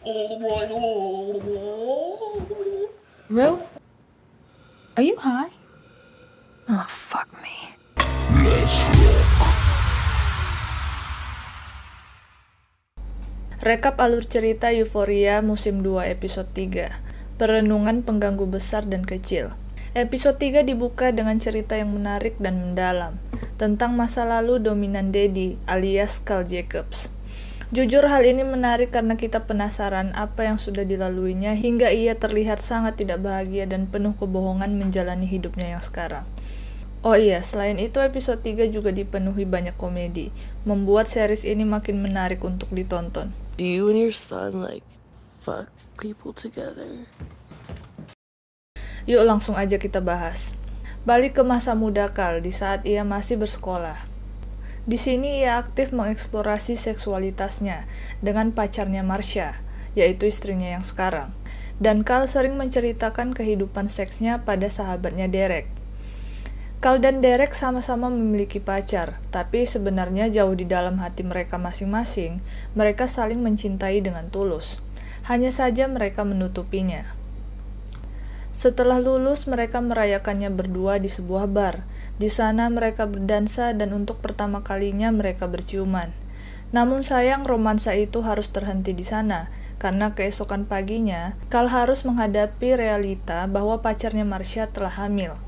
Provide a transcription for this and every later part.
Ru, are you high? Oh, fuck me. Rekap alur cerita Euphoria musim 2 episode 3. Perenungan pengganggu besar dan kecil. Episode 3 dibuka dengan cerita yang menarik dan mendalam tentang masa lalu dominan Daddy alias Carl Jacobs. Jujur hal ini menarik karena kita penasaran apa yang sudah dilaluinya hingga ia terlihat sangat tidak bahagia dan penuh kebohongan menjalani hidupnya yang sekarang. Oh iya, selain itu episode 3 juga dipenuhi banyak komedi, membuat series ini makin menarik untuk ditonton. Do you and your son fuck people together? Yuk langsung aja kita bahas. Balik ke masa muda Carl di saat ia masih bersekolah. Di sini ia aktif mengeksplorasi seksualitasnya dengan pacarnya Marcia, yaitu istrinya yang sekarang. Dan Carl sering menceritakan kehidupan seksnya pada sahabatnya Derek. Carl dan Derek sama-sama memiliki pacar, tapi sebenarnya jauh di dalam hati mereka masing-masing, mereka saling mencintai dengan tulus. Hanya saja mereka menutupinya. Setelah lulus, mereka merayakannya berdua di sebuah bar. Di sana mereka berdansa dan untuk pertama kalinya mereka berciuman. Namun sayang romansa itu harus terhenti di sana, karena keesokan paginya, Carl harus menghadapi realita bahwa pacarnya Marcia telah hamil.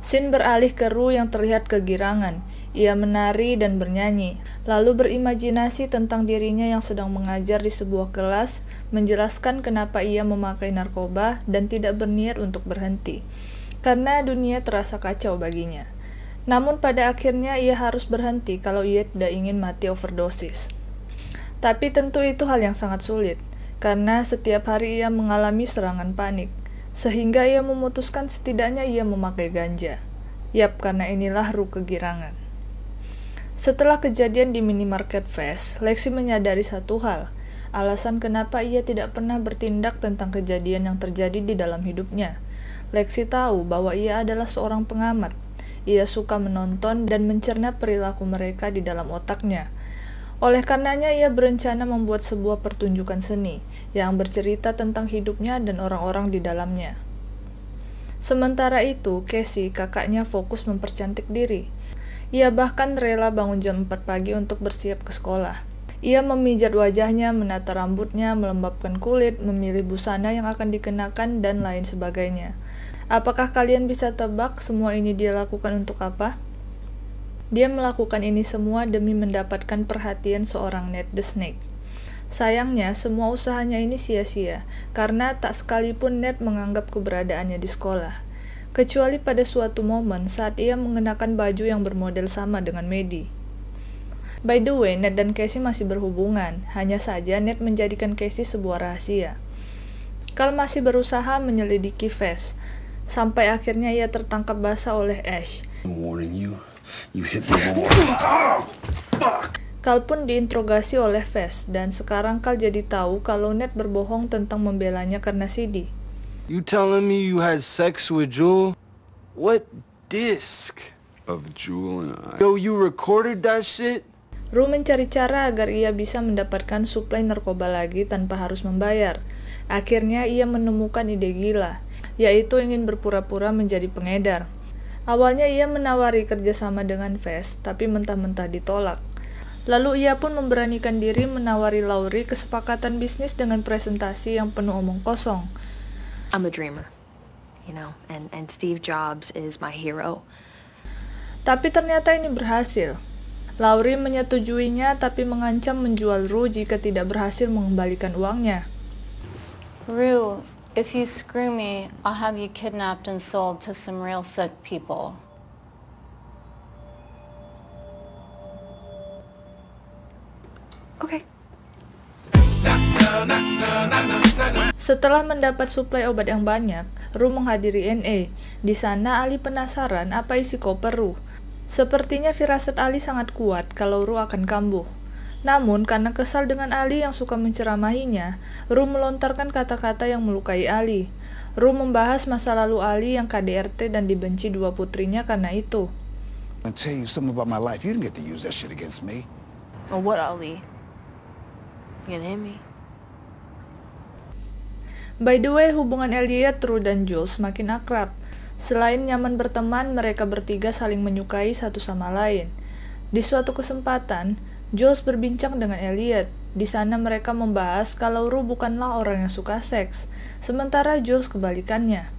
Scene beralih ke Ru yang terlihat kegirangan. Ia menari dan bernyanyi, lalu berimajinasi tentang dirinya yang sedang mengajar di sebuah kelas, menjelaskan kenapa ia memakai narkoba dan tidak berniat untuk berhenti, karena dunia terasa kacau baginya. Namun pada akhirnya ia harus berhenti kalau ia tidak ingin mati overdosis. Tapi tentu itu hal yang sangat sulit, karena setiap hari ia mengalami serangan panik, sehingga ia memutuskan setidaknya ia memakai ganja. Yap, karena inilah Ru kegirangan. Setelah kejadian di minimarket Fest, Lexi menyadari satu hal, alasan kenapa ia tidak pernah bertindak tentang kejadian yang terjadi di dalam hidupnya. Lexi tahu bahwa ia adalah seorang pengamat. Ia suka menonton dan mencerna perilaku mereka di dalam otaknya. Oleh karenanya ia berencana membuat sebuah pertunjukan seni yang bercerita tentang hidupnya dan orang-orang di dalamnya. Sementara itu, Casey, kakaknya, fokus mempercantik diri. Ia bahkan rela bangun jam 4 pagi untuk bersiap ke sekolah. Ia memijat wajahnya, menata rambutnya, melembabkan kulit, memilih busana yang akan dikenakan, dan lain sebagainya. Apakah kalian bisa tebak semua ini dia lakukan untuk apa? Dia melakukan ini semua demi mendapatkan perhatian seorang Ned the Snake. Sayangnya, semua usahanya ini sia-sia, karena tak sekalipun Ned menganggap keberadaannya di sekolah. Kecuali pada suatu momen saat ia mengenakan baju yang bermodel sama dengan Maddie. By the way, Ned dan Casey masih berhubungan, hanya saja Ned menjadikan Casey sebuah rahasia. Carl masih berusaha menyelidiki Fest, sampai akhirnya ia tertangkap basah oleh Ash. Carl pun diinterogasi oleh Fest, dan sekarang Carl jadi tahu kalau Ned berbohong tentang membelanya karena CD. You telling me you had sex with Jewel? What disc? Of Jewel and I. Yo, you recorded that shit? Ru mencari cara agar ia bisa mendapatkan suplai narkoba lagi tanpa harus membayar. Akhirnya ia menemukan ide gila, yaitu ingin berpura-pura menjadi pengedar. Awalnya ia menawari kerjasama dengan Fest, tapi mentah-mentah ditolak. Lalu ia pun memberanikan diri menawari Laurie kesepakatan bisnis dengan presentasi yang penuh omong kosong. I'm a dreamer, and Steve Jobs is my hero. Tapi ternyata ini berhasil. Laurie menyetujuinya tapi mengancam menjual Ru jika tidak berhasil mengembalikan uangnya. Ru, if you screw me, I'll have you kidnapped and sold to some real sick people. Okay. Setelah mendapat suplai obat yang banyak, Ru menghadiri NA. Di sana Ali penasaran apa isi koper Ru. Sepertinya firasat Ali sangat kuat kalau Ru akan kambuh. Namun karena kesal dengan Ali yang suka menceramahinya, Ru melontarkan kata-kata yang melukai Ali. Ru membahas masa lalu Ali yang KDRT dan dibenci dua putrinya karena itu. And tell you something about my life. You didn't get to use that shit against me. Well, what, Ali? You gonna hit me? By the way, hubungan Elliot, Rue, dan Jules makin akrab. Selain nyaman berteman, mereka bertiga saling menyukai satu sama lain. Di suatu kesempatan, Jules berbincang dengan Elliot. Di sana mereka membahas kalau Rue bukanlah orang yang suka seks, sementara Jules kebalikannya.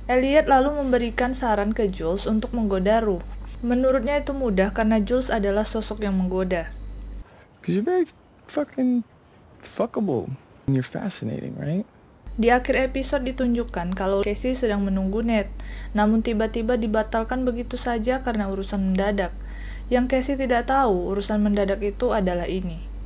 Elliot lalu memberikan saran ke Jules untuk menggoda Rue. Menurutnya itu mudah karena Jules adalah sosok yang menggoda. Because you're very fucking fuckable. And you're fascinating, right? Di akhir episode ditunjukkan kalau Casey sedang menunggu Ned, namun tiba-tiba dibatalkan begitu saja karena urusan mendadak. Yang Casey tidak tahu, urusan mendadak itu adalah ini.